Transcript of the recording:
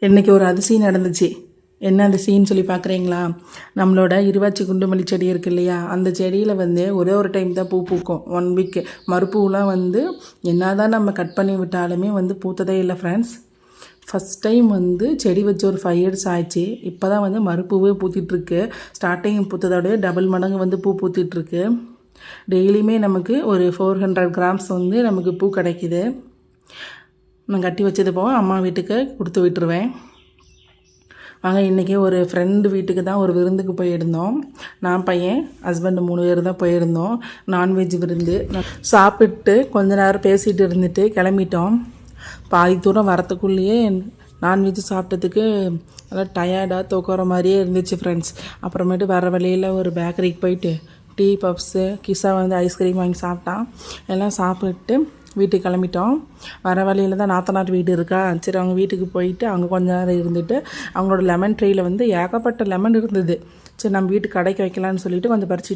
இன்றைக்கி ஒரு அதிசயம் நடந்துச்சு. என்ன அதிசயம்னு சொல்லி பார்க்குறீங்களா? நம்மளோட இருவாச்சி குண்டுமல்லி செடி இருக்குது இல்லையா, அந்த செடியில் வந்து ஒரே ஒரு டைம் தான் பூ பூக்கும், 1 வீக்கு. மறுப்பூலாம் வந்து என்ன தான் நம்ம கட் பண்ணி விட்டாலுமே வந்து பூத்ததே இல்லை ஃப்ரெண்ட்ஸ். ஃபஸ்ட் டைம் வந்து செடி வச்சு ஒரு 5 இயர்ஸ் ஆச்சு. இப்போ தான் வந்து மறுப்பூவே பூத்திட்ருக்கு. ஸ்டார்டிங் பூத்ததோடய டபுள் மடங்கு வந்து பூ பூத்திட்ருக்கு. டெய்லியுமே நமக்கு ஒரு 400 கிராம்ஸ் வந்து நமக்கு பூ கிடைக்கிது. நான் கட்டி வச்சது போக அம்மா வீட்டுக்கு கொடுத்து விட்டுருவேன். வாங்க, இன்றைக்கி ஒரு ஃப்ரெண்டு வீட்டுக்கு தான் ஒரு விருந்துக்கு போயிருந்தோம். நான் பையன் ஹஸ்பண்டு 3 பேர் தான் போயிருந்தோம். நான்வெஜ் விருந்து சாப்பிட்டு கொஞ்ச நேரம் பேசிகிட்டு இருந்துட்டு கிளம்பிட்டோம். பாதி தூரம் வரத்துக்குள்ளேயே நான்வெஜ் சாப்பிட்டதுக்கு நல்லா டயர்டாக தூக்குற மாதிரியே இருந்துச்சு ஃப்ரெண்ட்ஸ். அப்புறமேட்டு வர வழியில் ஒரு பேக்கரிக்கு போயிட்டு டீ, பப்ஸு, கிசா வந்து ஐஸ்கிரீம் வாங்கி சாப்பிட்டான். எல்லாம் சாப்பிட்டு வீட்டுக்கு கிளம்பிட்டோம். வர வழியில் தான் நாத்தனார் வீடு இருக்கா, சரி அவங்க வீட்டுக்கு போயிட்டு அங்கே கொஞ்ச நேரம் இருந்துட்டு அவங்களோட லெமன் ட்ரீயில் வந்து ஏகப்பட்ட லெமன் இருந்தது. சரி நம்ம வீட்டு கடைக்கு வைக்கலான்னு சொல்லிட்டு கொஞ்சம் பறிச்சு